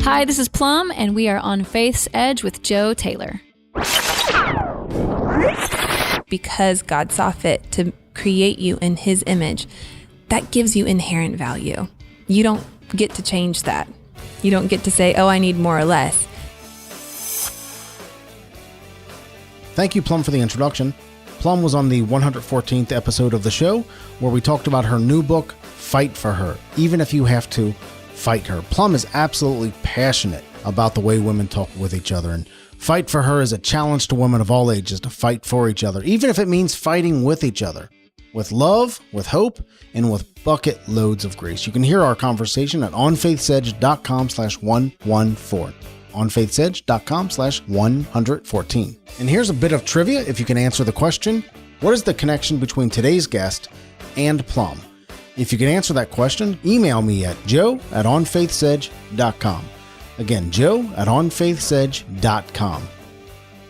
Hi, this is Plum, and we are on Faith's Edge with Joe Taylor. Because God saw fit to create you in His image, that gives you inherent value. You don't get to change that. You don't get to say, oh, I need more or less. Thank you, Plum, for the introduction. Plum was on the 114th episode of the show, where we talked about her new book, Fight for Her, Even If You Have to Fight Her. Plum is absolutely passionate about the way women talk with each other, and Fight for Her is a challenge to women of all ages to fight for each other, even if it means fighting with each other, with love, with hope, and with bucket loads of grace. You can hear our conversation at onfaithsedge.com/114. onfaithsedge.com/114. And here's a bit of trivia if you can answer the question, what is the connection between today's guest and Plum? If you can answer that question, email me at joe@onfaithsedge.com. Again, joe@onfaithsedge.com.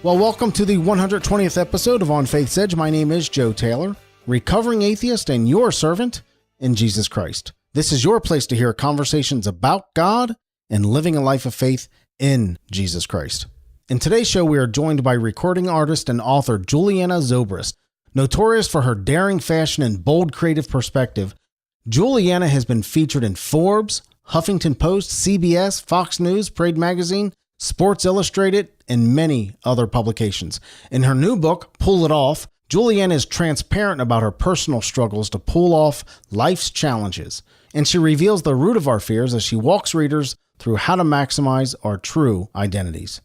Well, welcome to the 120th episode of On Faith's Edge. My name is Joe Taylor, recovering atheist and your servant in Jesus Christ. This is your place to hear conversations about God and living a life of faith in Jesus Christ. In today's show, we are joined by recording artist and author Julianna Zobrist. Notorious for her daring fashion and bold creative perspective, Julianna has been featured in Forbes, Huffington Post, CBS, Fox News, Parade Magazine, Sports Illustrated, and many other publications. In her new book, Pull It Off, Julianna is transparent about her personal struggles to pull off life's challenges, and she reveals the root of our fears as she walks readers through how to maximize our true identities.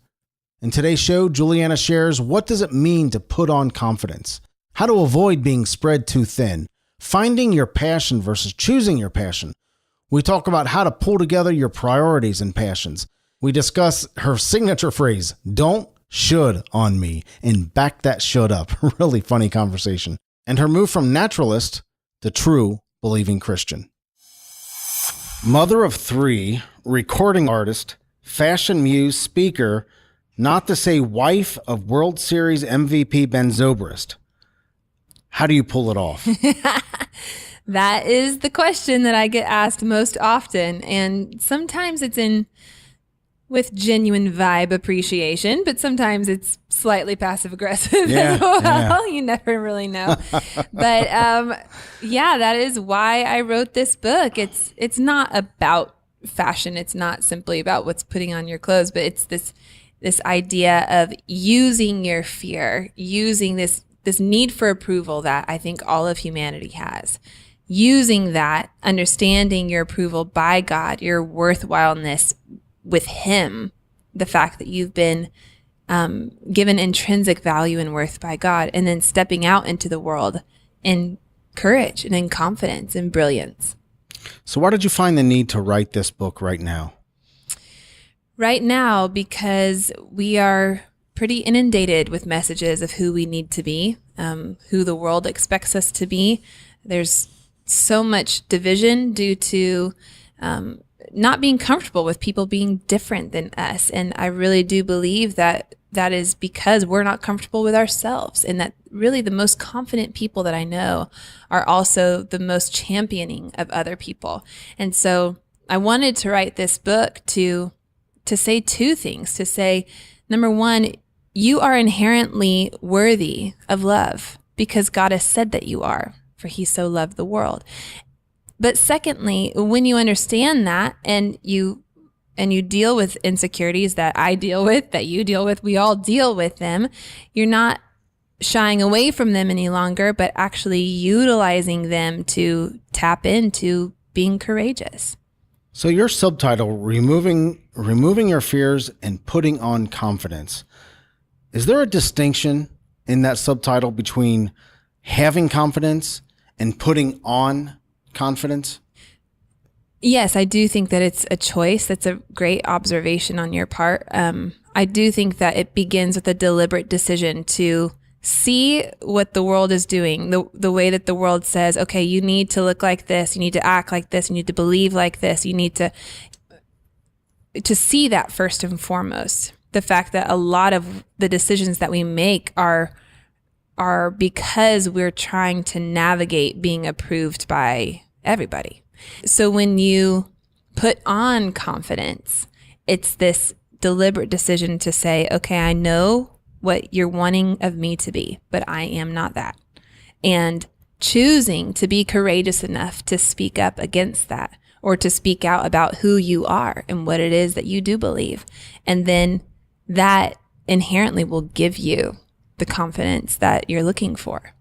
In today's show, Julianna shares what does it mean to put on confidence, how to avoid being spread too thin, finding your passion versus choosing your passion. We talk about how to pull together your priorities and passions. We discuss her signature phrase, don't should on me, and back that should up. Really funny conversation. And her move from naturalist to true believing Christian. Mother of three, recording artist, fashion muse, speaker, not to say wife of World Series MVP Ben Zobrist. How do you pull it off? That is the question that I get asked most often. And sometimes it's with genuine vibe appreciation, but sometimes it's slightly passive aggressive as well. Yeah. You never really know. But that is why I wrote this book. It's not about fashion. It's not simply about what's putting on your clothes, but it's this idea of using your fear, using this need for approval that I think all of humanity has. Using that, understanding your approval by God, your worthwhileness with Him, the fact that you've been given intrinsic value and worth by God, and then stepping out into the world in courage and in confidence and brilliance. So why did you find the need to write this book right now? Right now, because we are pretty inundated with messages of who we need to be, who the world expects us to be. There's so much division due to not being comfortable with people being different than us. And I really do believe that is because we're not comfortable with ourselves, and that really the most confident people that I know are also the most championing of other people. And so I wanted to write this book to say two things. To say, number one, you are inherently worthy of love because God has said that you are, for He so loved the world. But secondly, when you understand that and you deal with insecurities that I deal with, that you deal with, we all deal with them, you're not shying away from them any longer, but actually utilizing them to tap into being courageous. So your subtitle, removing your fears and putting on confidence. Is there a distinction in that subtitle between having confidence and putting on confidence? Yes, I do think that it's a choice. That's a great observation on your part. I do think that it begins with a deliberate decision to see what the world is doing, the way that the world says, okay, you need to look like this, you need to act like this, you need to believe like this, you need to see that first and foremost. The fact that a lot of the decisions that we make are because we're trying to navigate being approved by everybody. So when you put on confidence it's this deliberate decision to say, okay, I know what you're wanting of me to be, but I am not that. And choosing to be courageous enough to speak up against that, or to speak out about who you are and what it is that you do believe. And then that inherently will give you the confidence that you're looking for.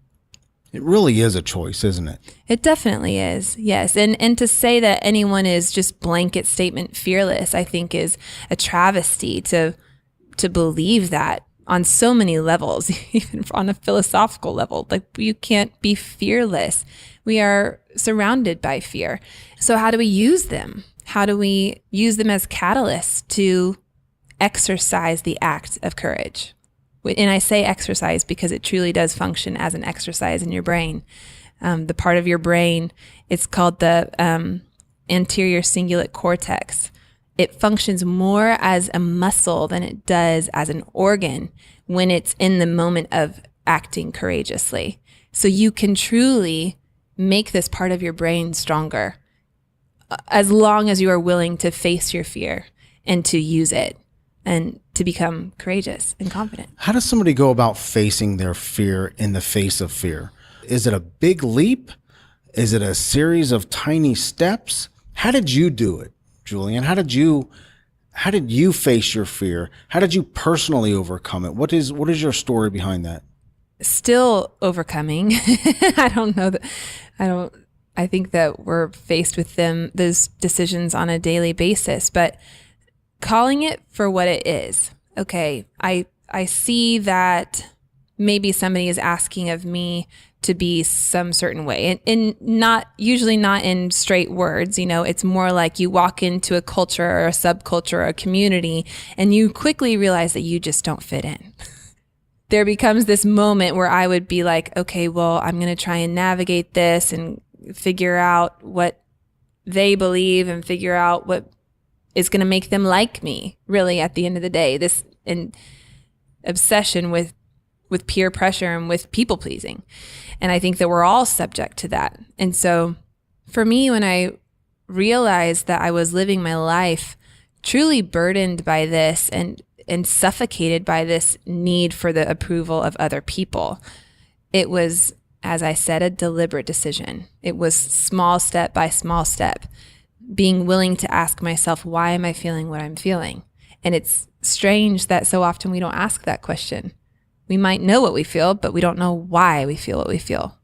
It really is a choice, isn't it? It definitely is, yes. And to say that anyone is just blanket statement fearless, I think is a travesty to believe that on so many levels, even on a philosophical level. Like, you can't be fearless. We are surrounded by fear. So how do we use them? How do we use them as catalysts to exercise the act of courage? And I say exercise because it truly does function as an exercise in your brain. The part of your brain, it's called the anterior cingulate cortex. It functions more as a muscle than it does as an organ when it's in the moment of acting courageously. So you can truly make this part of your brain stronger as long as you are willing to face your fear and to use it and to become courageous and confident. How does somebody go about facing their fear in the face of fear? Is it a big leap? Is it a series of tiny steps? How did you do it, Julian? How did you face your fear? How did you personally overcome it? What is your story behind that? Still overcoming. I think that we're faced with those decisions on a daily basis, but calling it for what it is. Okay, I see that maybe somebody is asking of me to be some certain way, and usually not in straight words. It's more like you walk into a culture or a subculture or a community and you quickly realize that you just don't fit in. There becomes this moment where I would be like, okay, well, I'm going to try and navigate this and figure out what they believe and figure out what is going to make them like me, really, at the end of the day. This obsession with peer pressure and with people pleasing. And I think that we're all subject to that. And so for me, when I realized that I was living my life truly burdened by this and suffocated by this need for the approval of other people, it was, as I said, a deliberate decision. It was small step by small step, being willing to ask myself, why am I feeling what I'm feeling? And it's strange that so often we don't ask that question. We might know what we feel, but we don't know why we feel what we feel.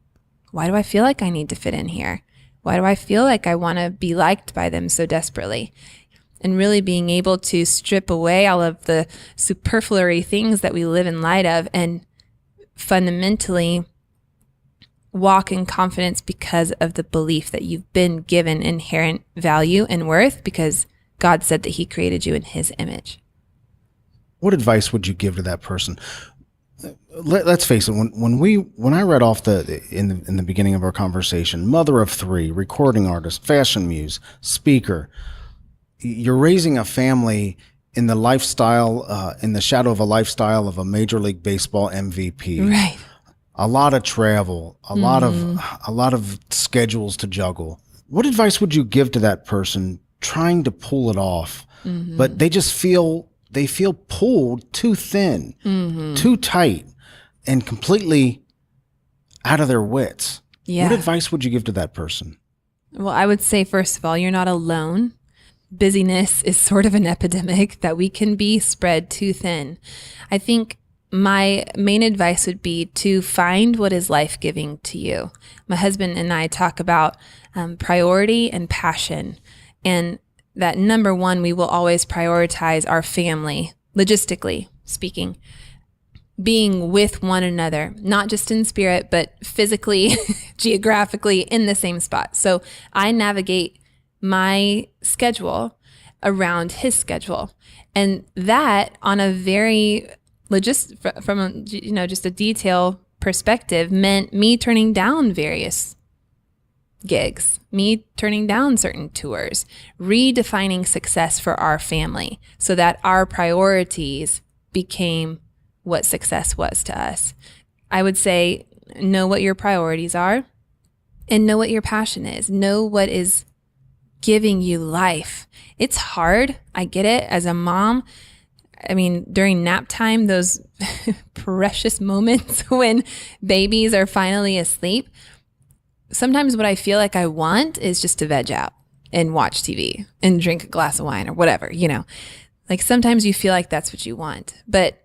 Why do I feel like I need to fit in here? Why do I feel like I want to be liked by them so desperately? And really being able to strip away all of the superfluous things that we live in light of and fundamentally walk in confidence because of the belief that you've been given inherent value and worth because God said that He created you in His image. What advice would you give to that person? Let's face it. When I read off in the beginning of our conversation, mother of three, recording artist, fashion muse, speaker, you're raising a family in the lifestyle, in the shadow of a lifestyle of a Major League Baseball MVP. Right. A lot of travel, a lot of schedules to juggle. What advice would you give to that person trying to pull it off, but they just feel pulled too thin, too tight, and completely out of their wits? Yeah. What advice would you give to that person? Well, I would say, first of all, you're not alone. Busyness is sort of an epidemic that we can be spread too thin. I think my main advice would be to find what is life-giving to you. My husband and I talk about priority and passion, and that number one, we will always prioritize our family, logistically speaking, being with one another, not just in spirit, but physically, geographically in the same spot. So I navigate my schedule around his schedule. And that on a very from just a detail perspective meant me turning down various gigs, me turning down certain tours, redefining success for our family so that our priorities became what success was to us. I would say, know what your priorities are and know what your passion is. Know what is giving you life. It's hard. I get it. As a mom, I mean, during nap time, those precious moments when babies are finally asleep, sometimes what I feel like I want is just to veg out and watch TV and drink a glass of wine or whatever, Like sometimes you feel like that's what you want. But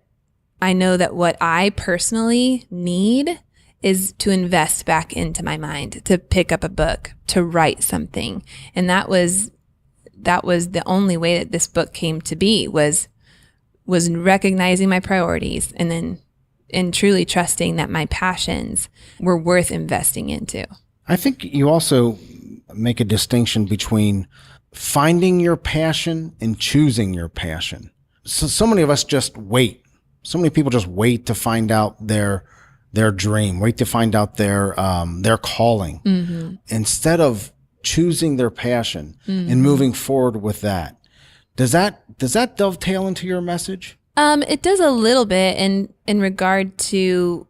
I know that what I personally need is to invest back into my mind, to pick up a book, to write something. And that was the only way that this book came to be, was recognizing my priorities and truly trusting that my passions were worth investing into. I think you also make a distinction between finding your passion and choosing your passion. So many of us just wait. So many people just wait to find out their dream, wait to find out their calling, instead of choosing their passion and moving forward with that. Does that dovetail into your message? It does a little bit in regard to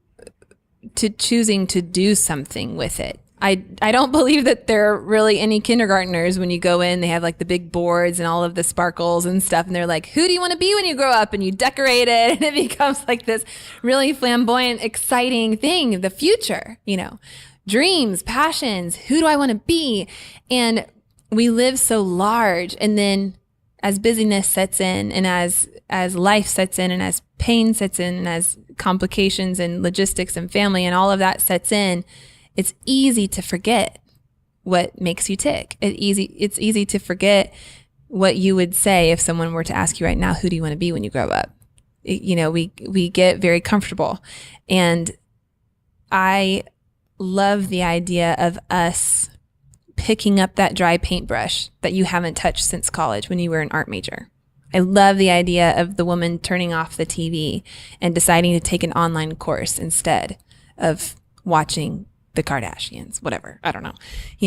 choosing to do something with it. I don't believe that there are really any kindergartners. When you go in, they have like the big boards and all of the sparkles and stuff. And they're like, who do you want to be when you grow up? And you decorate it and it becomes like this really flamboyant, exciting thing, the future, dreams, passions. Who do I want to be? And we live so large. And then as busyness sets in and as life sets in and as pain sets in and as complications and logistics and family and all of that sets in, it's easy to forget what makes you tick. It's easy to forget what you would say if someone were to ask you right now, who do you want to be when you grow up? We get very comfortable. And I love the idea of us picking up that dry paintbrush that you haven't touched since college when you were an art major. I love the idea of the woman turning off the TV and deciding to take an online course instead of watching the Kardashians, whatever. I don't know.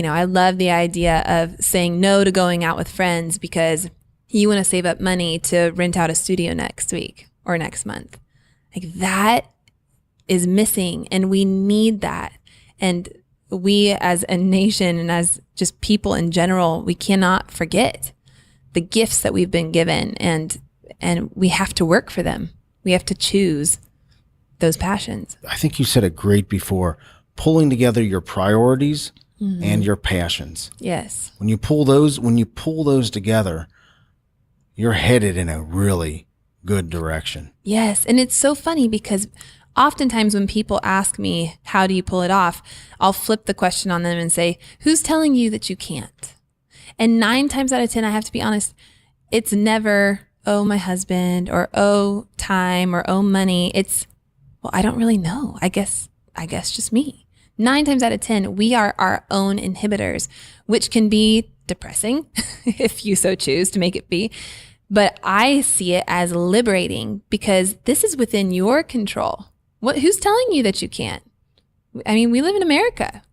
I love the idea of saying no to going out with friends because you want to save up money to rent out a studio next week or next month. Like that is missing, and we need that. And we as a nation and as just people in general, we cannot forget the gifts that we've been given, and we have to work for them. We have to choose those passions. I think you said it great before, pulling together your priorities and your passions. Yes. When you pull those together, you're headed in a really good direction. Yes. And it's so funny because oftentimes when people ask me, how do you pull it off? I'll flip the question on them and say, who's telling you that you can't? And 9 times out of 10, I have to be honest, it's never, oh, my husband, or oh, time, or oh, money. It's, well, I don't really know. I guess just me. 9 times out of 10, we are our own inhibitors, which can be depressing if you so choose to make it be. But I see it as liberating because this is within your control. Who's telling you that you can't? I mean, we live in America.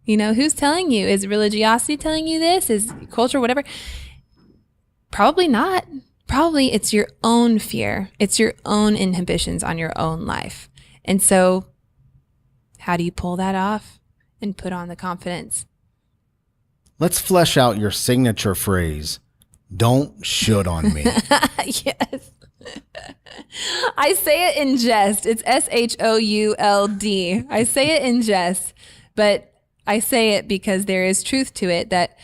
Who's telling you? Is religiosity telling you this? Is culture, whatever? Probably not. Probably it's your own fear. It's your own inhibitions on your own life. And so how do you pull that off and put on the confidence? Let's flesh out your signature phrase. Don't should on me. Yes. I say it in jest. It's SHOULD. I say it in jest, but I say it because there is truth to it, that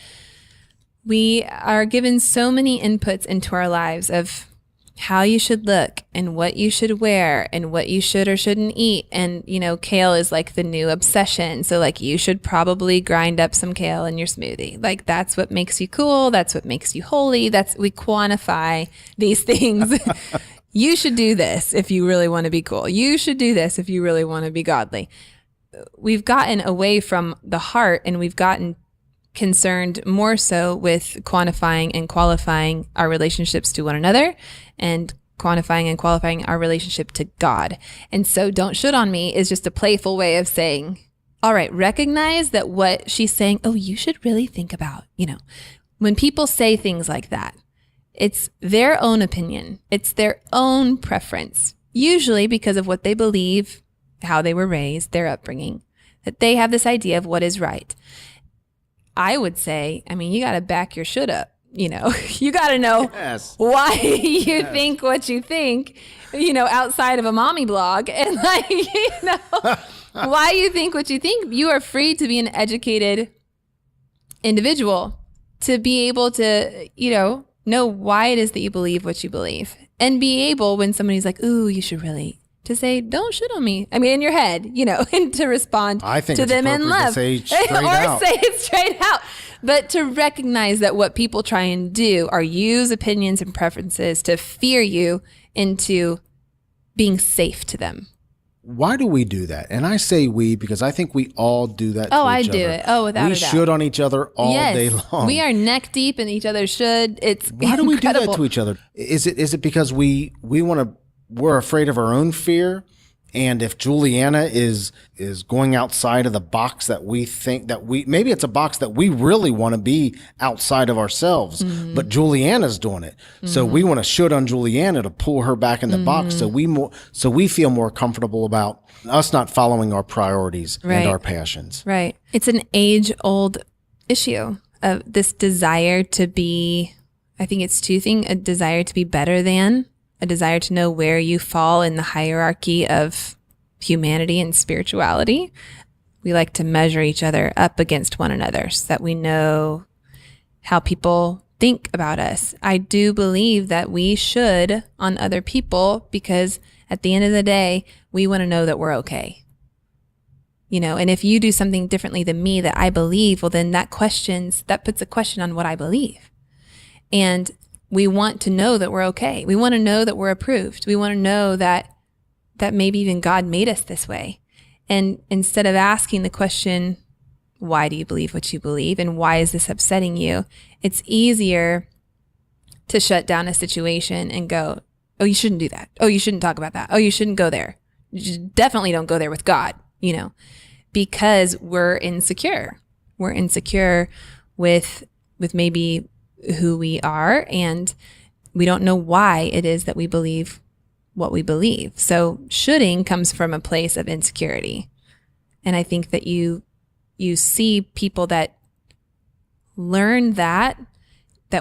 we are given so many inputs into our lives of how you should look and what you should wear and what you should or shouldn't eat. And, kale is like the new obsession. So like you should probably grind up some kale in your smoothie. Like that's what makes you cool. That's what makes you holy. We quantify these things. You should do this if you really want to be cool. You should do this if you really want to be godly. We've gotten away from the heart, and we've gotten concerned more so with quantifying and qualifying our relationships to one another and quantifying and qualifying our relationship to God. And so don't should on me is just a playful way of saying, all right, recognize that what she's saying, oh, you should really think about, when people say things like that, it's their own opinion. It's their own preference, usually because of what they believe, how they were raised, their upbringing, that they have this idea of what is right. I would say, I mean, you got to back your should up. You know, you got to know Yes. why you think what you think, you know, outside of a mommy blog, and like, you know, why you think what you think. You are free to be an educated individual, to be able to, you know why it is that you believe what you believe, and be able, when somebody's like, ooh, you should really, to say, don't shit on me. I mean, in your head, you know, and to respond I think to it's them in appropriate love. to say straight or out. say it straight out. But to recognize that what people try and do are use opinions and preferences to fear you into being safe to them. Why do we do that? And I say we because I think we all do that. Oh, to I each do other. it. Oh, without we a doubt. should on each other all Yes. day long. We are neck deep in each other's should. It's Why do we do incredible. that to each other? Is it because we're afraid of our own fear? And if Julianna is going outside of the box that we think that maybe it's a box that we really want to be outside of ourselves, but Julianna's doing it. So we want to should on Julianna to pull her back in the box. So we feel more comfortable about us not following our priorities Right. and our passions. Right. It's an age-old issue of this desire to be, I think it's two things, a desire to be better than, a desire to know where you fall in the hierarchy of humanity and spirituality. We like to measure each other up against one another so that we know how people think about us. I do believe that we should on other people because at the end of the day, we want to know that we're okay. You know, and if you do something differently than me that I believe, well, then that puts a question on what I believe. And we want to know that we're okay. We want to know that we're approved. We want to know that maybe even God made us this way. And instead of asking the question, why do you believe what you believe? And why is this upsetting you? It's easier to shut down a situation and go, oh, you shouldn't do that. Oh, you shouldn't talk about that. Oh, you shouldn't go there. You just definitely don't go there with God, you know, because we're insecure. We're insecure with maybe who we are, and we don't know why it is that we believe what we believe. So shoulding comes from a place of insecurity. And I think that you see people that learn that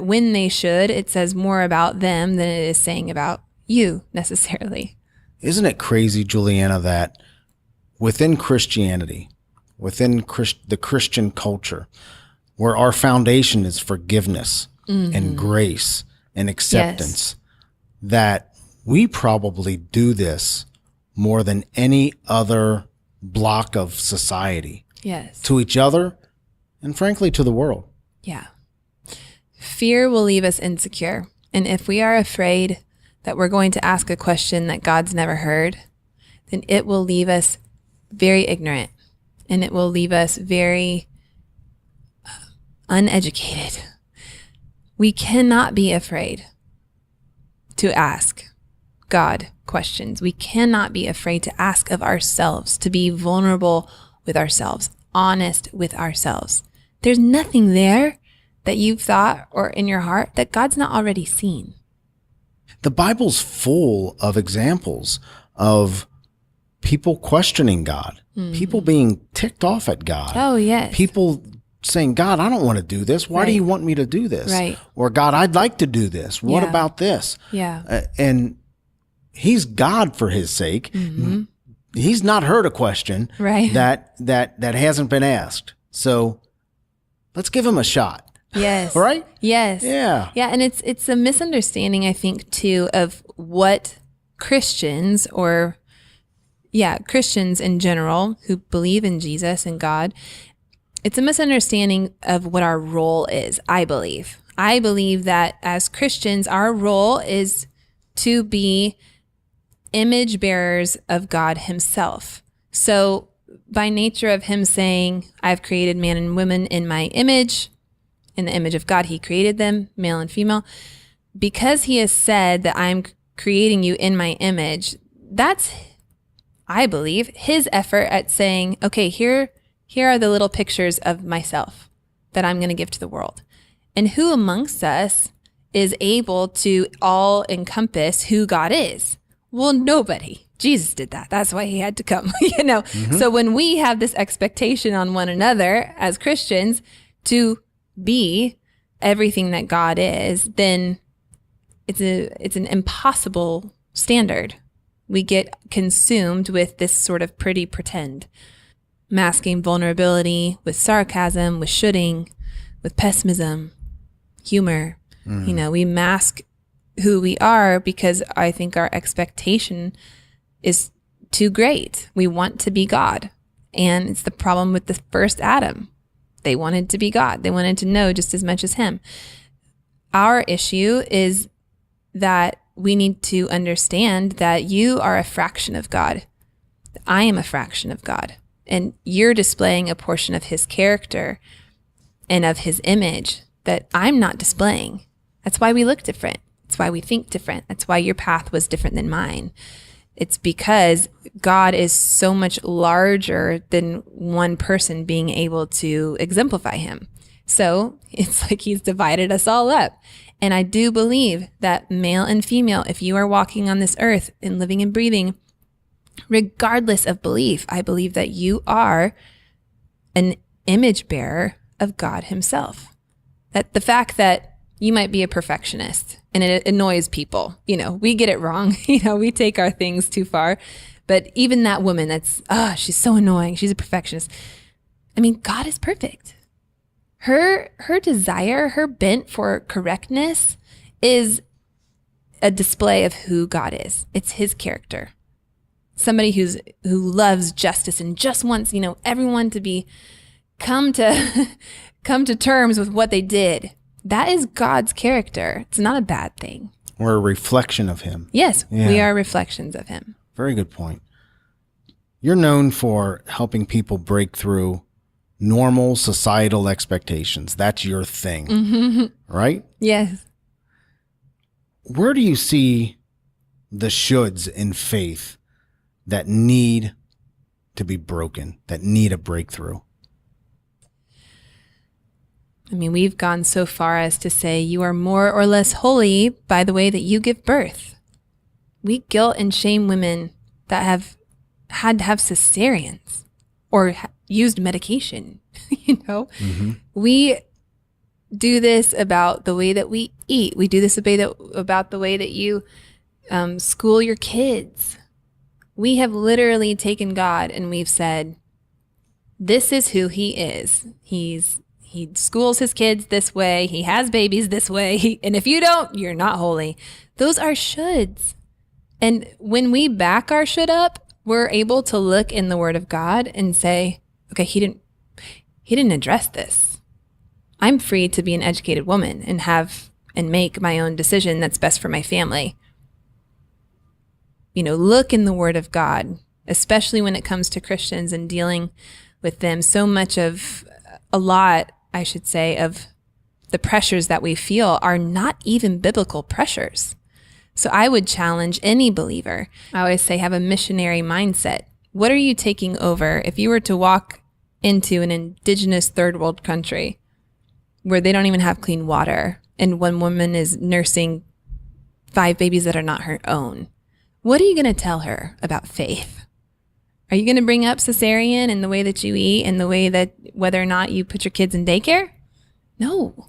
when they should, it says more about them than it is saying about you necessarily. Isn't it crazy, Julianna, that within Christianity, within the Christian culture, where our foundation is forgiveness and grace and acceptance, that we probably do this more than any other block of society. Yes. To each other and frankly to the world. Yeah. Fear will leave us insecure. And if we are afraid that we're going to ask a question that God's never heard, then it will leave us very ignorant, and it will leave us very uneducated. We cannot be afraid to ask God questions. We cannot be afraid to ask of ourselves, to be vulnerable with ourselves, honest with ourselves. There's nothing there that you've thought or in your heart that God's not already seen. The Bible's full of examples of people questioning God, people being ticked off at God. Oh, yes. People saying, God, I don't want to do this. Why do you want me to do this? Right. Or God, I'd like to do this. What Yeah. about this? Yeah. And he's God for his sake. He's not heard a question Right. that hasn't been asked. So let's give him a shot. Yes. Right? Yes. Yeah. Yeah. And it's a misunderstanding, I think, too, of what Christians Christians in general who believe in Jesus and God, it's a misunderstanding of what our role is, I believe. I believe that as Christians, our role is to be image bearers of God himself. So by nature of him saying, I've created man and woman in my image, in the image of God, he created them, male and female. Because he has said that I'm creating you in my image, that's, I believe, his effort at saying, okay, here are the little pictures of myself that I'm going to give to the world. And who amongst us is able to all encompass who God is? Well, nobody. Jesus did that. That's why he had to come, you know? So when we have this expectation on one another as Christians to be everything that God is, then it's an impossible standard. We get consumed with this sort of pretty pretend, masking vulnerability with sarcasm, with shoulding, with pessimism, humor. We mask who we are because I think our expectation is too great. We want to be God. And it's the problem with the first Adam. They wanted to be God. They wanted to know just as much as him. Our issue is that we need to understand that you are a fraction of God. I am a fraction of God. And you're displaying a portion of his character and of his image that I'm not displaying. That's why we look different. That's why we think different. That's why your path was different than mine. It's because God is so much larger than one person being able to exemplify him. So it's like he's divided us all up. And I do believe that male and female, if you are walking on this earth and living and breathing, regardless of belief, I believe that you are an image bearer of God himself. That the fact that you might be a perfectionist and it annoys people, we get it wrong. We take our things too far. But even that woman that's, she's so annoying. She's a perfectionist. I mean, God is perfect. Her desire, her bent for correctness is a display of who God is. It's his character. Somebody who loves justice and just wants, everyone to come to terms with what they did. That is God's character. It's not a bad thing. We're a reflection of him. Yes, we are reflections of him. Very good point. You're known for helping people break through normal societal expectations. That's your thing, right? Yes. Where do you see the shoulds in faith that need to be broken, that need a breakthrough? I mean, we've gone so far as to say you are more or less holy by the way that you give birth. We guilt and shame women that have had to have cesareans or used medication. We do this about the way that we eat. We do this about the way that you school your kids. We have literally taken God and we've said, this is who he is. He schools his kids this way. He has babies this way. And if you don't, you're not holy. Those are shoulds. And when we back our should up, we're able to look in the word of God and say, okay, he didn't address this. I'm free to be an educated woman and make my own decision that's best for my family. Look in the word of God, especially when it comes to Christians and dealing with them. So much of a lot, I should say, of the pressures that we feel are not even biblical pressures. So I would challenge any believer. I always say, have a missionary mindset. What are you taking over if you were to walk into an indigenous third world country where they don't even have clean water and one woman is nursing 5 babies that are not her own? What are you going to tell her about faith? Are you going to bring up cesarean and the way that you eat and the way that whether or not you put your kids in daycare? No.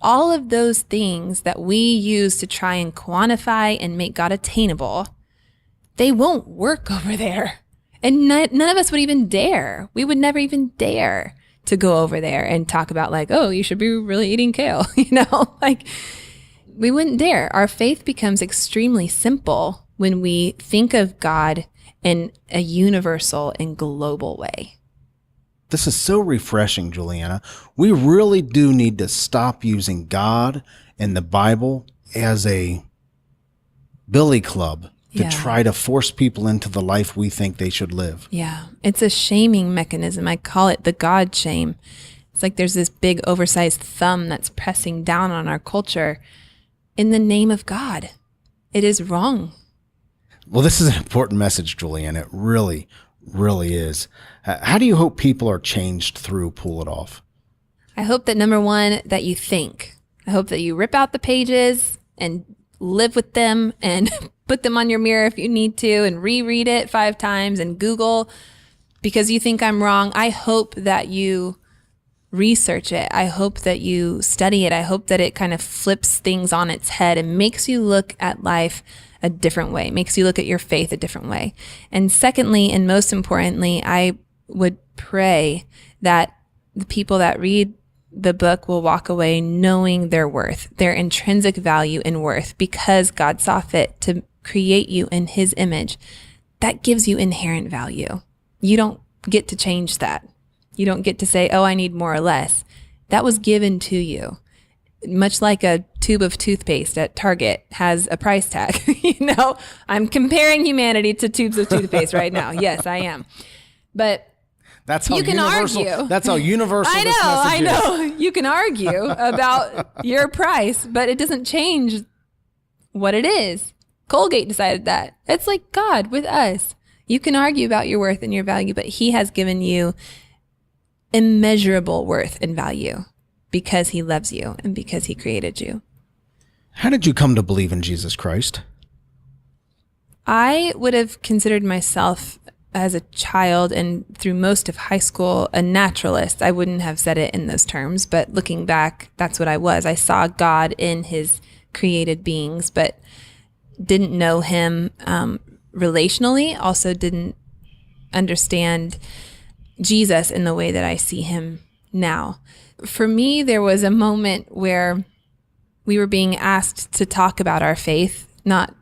All of those things that we use to try and quantify and make God attainable, they won't work over there. And none of us would even dare. We would never even dare to go over there and talk about like, oh, you should be really eating kale. We wouldn't dare. Our faith becomes extremely simple when we think of God in a universal and global way. This is so refreshing, Julianna. We really do need to stop using God and the Bible as a billy club to try to force people into the life we think they should live. Yeah, it's a shaming mechanism. I call it the God shame. It's like there's this big oversized thumb that's pressing down on our culture in the name of God. It is wrong. Well, this is an important message, Julianna. It really, really is. How do you hope people are changed through Pull It Off? I hope that number one, that you think. I hope that you rip out the pages and live with them and put them on your mirror if you need to and reread it 5 times and Google because you think I'm wrong. I hope that you research it. I hope that you study it. I hope that it kind of flips things on its head and makes you look at life a different way, makes you look at your faith a different way. And secondly, and most importantly, I would pray that the people that read the book will walk away knowing their worth, their intrinsic value and worth, because God saw fit to create you in his image. That gives you inherent value. You don't get to change that. You don't get to say, oh, I need more or less. That was given to you. Much like a tube of toothpaste at Target has a price tag. I'm comparing humanity to tubes of toothpaste right now. Yes, I am. But that's how you can argue. That's how universal this message is. I know. You can argue about your price, but it doesn't change what it is. Colgate decided that. It's like God with us. You can argue about your worth and your value, but he has given you immeasurable worth and value because he loves you and because he created you. How did you come to believe in Jesus Christ? I would have considered myself as a child and through most of high school a naturalist. I wouldn't have said it in those terms, but looking back, that's what I was. I saw God in his created beings, but didn't know him relationally, also didn't understand Jesus in the way that I see him now. For me, there was a moment where we were being asked to talk about our faith, not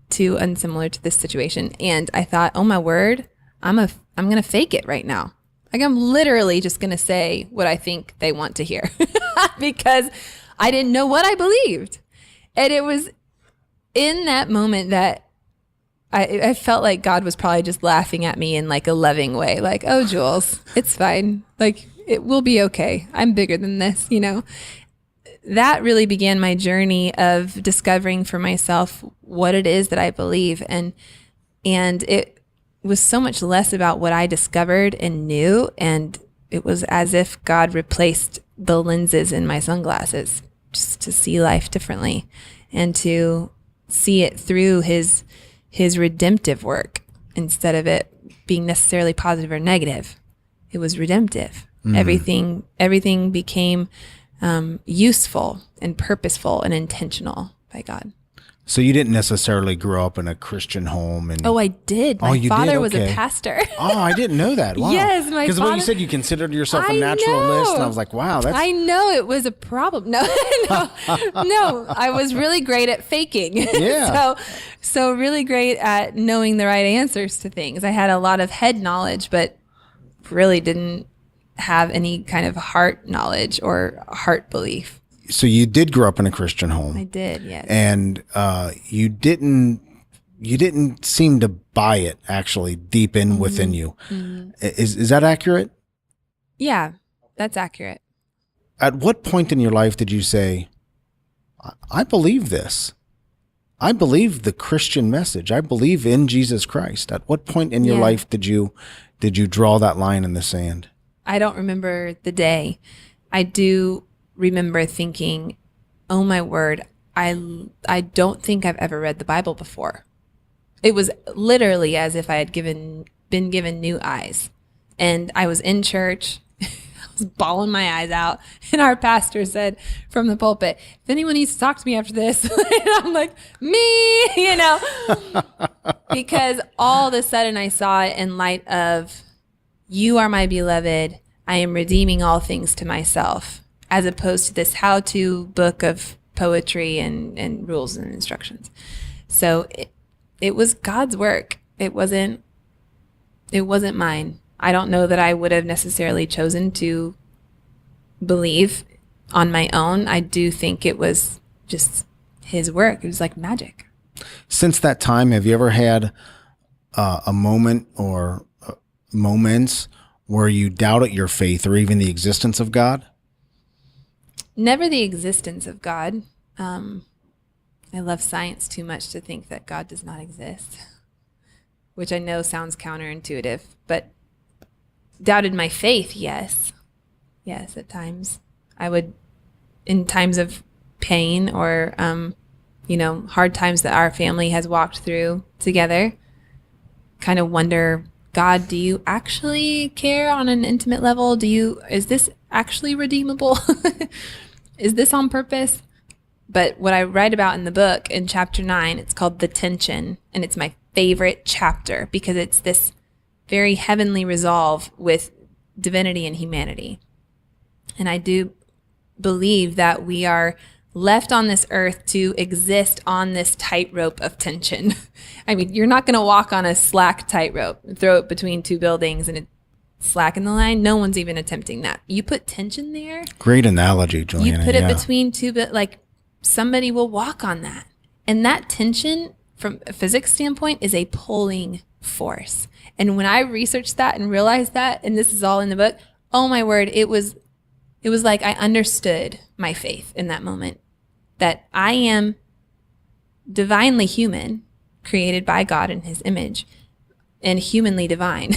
too unsimilar to this situation. And I thought, oh my word, I'm going to fake it right now. Like I'm literally just going to say what I think they want to hear because I didn't know what I believed. And it was in that moment that I felt like God was probably just laughing at me in like a loving way. Like, oh, Jules, it's fine. Like it will be okay. I'm bigger than this, That really began my journey of discovering for myself what it is that I believe. And it was so much less about what I discovered and knew. And it was as if God replaced the lenses in my sunglasses just to see life differently and to see it through his redemptive work instead of it being necessarily positive or negative. It was redemptive. Everything became useful and purposeful and intentional by God. So you didn't necessarily grow up in a Christian home, and I did. My father was a pastor. Oh, I didn't know that. Wow. Yes, my because father. Because you said you considered yourself a naturalist, and I was like, wow, that's. I know it was a problem. No, I was really great at faking. Yeah. so really great at knowing the right answers to things. I had a lot of head knowledge, but really didn't have any kind of heart knowledge or heart belief. So you did grow up in a Christian home. I did, yes. And you didn't seem to buy it actually deep in within you. Mm-hmm. Is that accurate? Yeah, that's accurate. At what point in your life did you say, I believe this? I believe the Christian message. I believe in Jesus Christ. At what point in your life did you draw that line in the sand? I don't remember the day. I do remember thinking, oh my word, I don't think I've ever read the Bible before. It was literally as if I had been given new eyes. And I was in church, I was bawling my eyes out, and our pastor said from the pulpit, if anyone needs to talk to me after this, and I'm like, me, because all of a sudden I saw it in light of, you are my beloved, I am redeeming all things to myself, as opposed to this how-to book of poetry and rules and instructions. So it was God's work. It wasn't mine. I don't know that I would have necessarily chosen to believe on my own. I do think it was just his work. It was like magic. Since that time, have you ever had a moment or moments where you doubted your faith or even the existence of God? Never the existence of God. I love science too much to think that God does not exist, which I know sounds counterintuitive, but doubted my faith, yes. Yes, at times. I would, in times of pain or, hard times that our family has walked through together, kind of wonder, God, do you actually care on an intimate level? Is this actually redeemable? Is this on purpose? But what I write about in the book in chapter 9, it's called The Tension, and it's my favorite chapter because it's this very heavenly resolve with divinity and humanity. And I do believe that we are left on this earth to exist on this tightrope of tension. I mean, you're not going to walk on a slack tightrope and throw it between two buildings and slacken the line. No one's even attempting that. You put tension there. Great analogy, Julianna. You put it between two, but like somebody will walk on that. And that tension from a physics standpoint is a pulling force. And when I researched that and realized that, and this is all in the book, oh my word, it was like I understood my faith in that moment, that I am divinely human, created by God in his image, and humanly divine.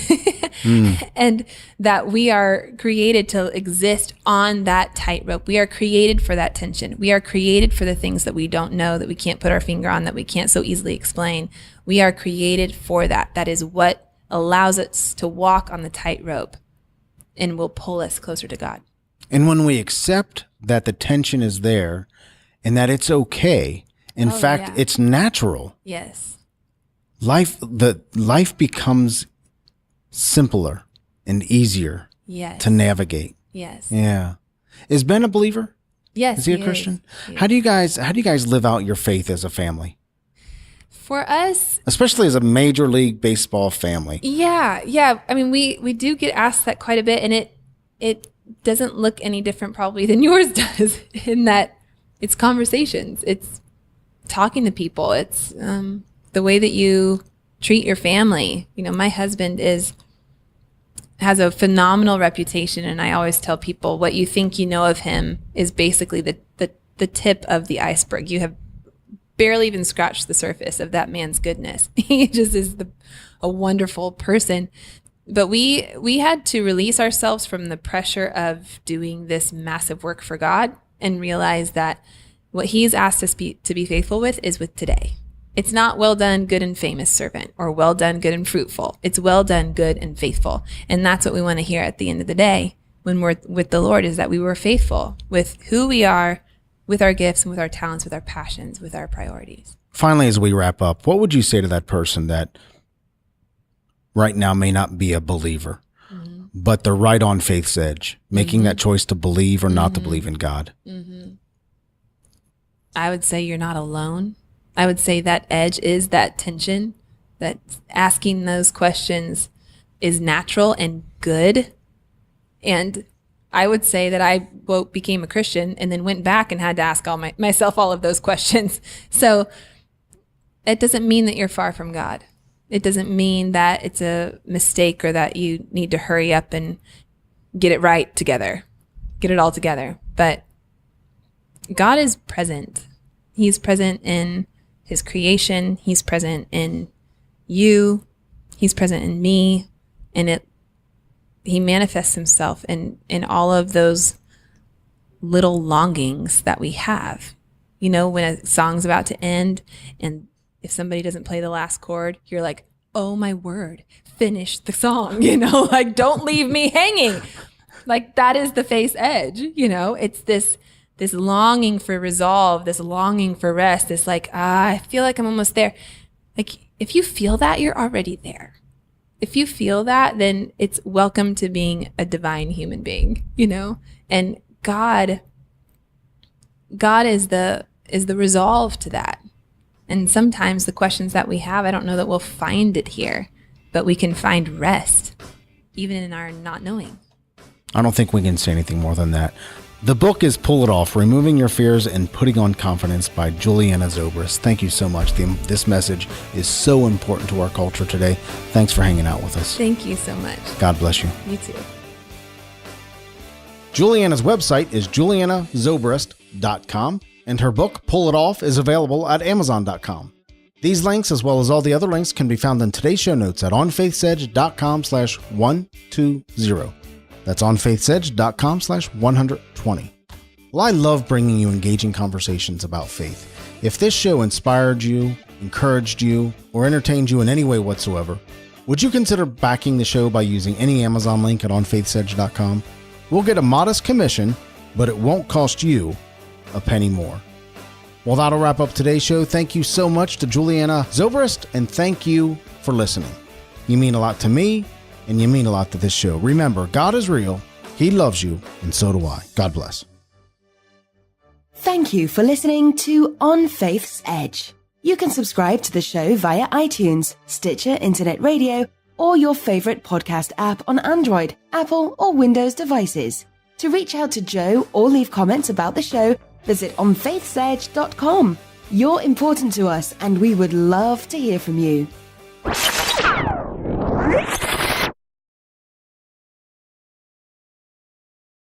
And that we are created to exist on that tightrope. We are created for that tension. We are created for the things that we don't know, that we can't put our finger on, that we can't so easily explain. We are created for that. That is what allows us to walk on the tightrope and will pull us closer to God. And when we accept that the tension is there and that it's okay, in fact, it's natural. Yes. Life becomes simpler and easier to navigate. Yes. Yeah. Is Ben a believer? Yes. Is he a Christian? How do you guys live out your faith as a family? For us, especially as a Major League Baseball family. Yeah. I mean, we do get asked that quite a bit, and it doesn't look any different probably than yours does, in that it's conversations, it's talking to people, it's the way that you treat your family. You know, my husband has a phenomenal reputation, and I always tell people, what you think you know of him is basically the tip of the iceberg. You have barely even scratched the surface of that man's goodness. He just is a wonderful person. But we had to release ourselves from the pressure of doing this massive work for God and realize that what he's asked us to be faithful with is with today. It's not well done, good and famous servant, or well done, good and fruitful. It's well done, good and faithful. And that's what we want to hear at the end of the day when we're with the Lord, is that we were faithful with who we are, with our gifts and with our talents, with our passions, with our priorities. Finally, as we wrap up, what would you say to that person that right now may not be a believer, but they're right on faith's edge, making that choice to believe or not to believe in God? I would say you're not alone. I would say that edge is that tension, that asking those questions is natural and good. And I would say that I became a Christian and then went back and had to ask myself all of those questions. So it doesn't mean that you're far from God. It doesn't mean that it's a mistake or that you need to hurry up and get it right together, get it all together. But God is present. He's present in his creation. He's present in you. He's present in me. And he manifests himself in all of those little longings that we have. You know, when a song's about to end and if somebody doesn't play the last chord, you're like, oh my word, finish the song, you know, like don't leave me hanging. Like that is the faith's edge, you know, it's this longing for resolve, this longing for rest, this like, I feel like I'm almost there. Like if you feel that, you're already there. If you feel that, then it's welcome to being a divine human being, you know, and God is the resolve to that. And sometimes the questions that we have, I don't know that we'll find it here, but we can find rest even in our not knowing. I don't think we can say anything more than that. The book is Pull It Off, Removing Your Fears and Putting on Confidence by Julianna Zobrist. Thank you so much. This message is so important to our culture today. Thanks for hanging out with us. Thank you so much. God bless you. You too. Julianna's website is juliannazobrist.com, and her book, Pull It Off, is available at amazon.com. These links, as well as all the other links, can be found in today's show notes at onfaithsedge.com/120. That's onfaithsedge.com/120. Well, I love bringing you engaging conversations about faith. If this show inspired you, encouraged you, or entertained you in any way whatsoever, Would you consider backing the show by using any Amazon link at onfaithsedge.com? We'll get a modest commission, but it won't cost you a penny more. Well, that'll wrap up today's show. Thank you so much to Julianna Zobrist, and thank you for listening. You mean a lot to me, and you mean a lot to this show. Remember, God is real, He loves you, and so do I. God bless. Thank you for listening to On Faith's Edge. You can subscribe to the show via iTunes, Stitcher Internet Radio, or your favorite podcast app on Android, Apple, or Windows devices. To reach out to Joe or leave comments about the show, visit onfaithsedge.com. You're important to us, and we would love to hear from you.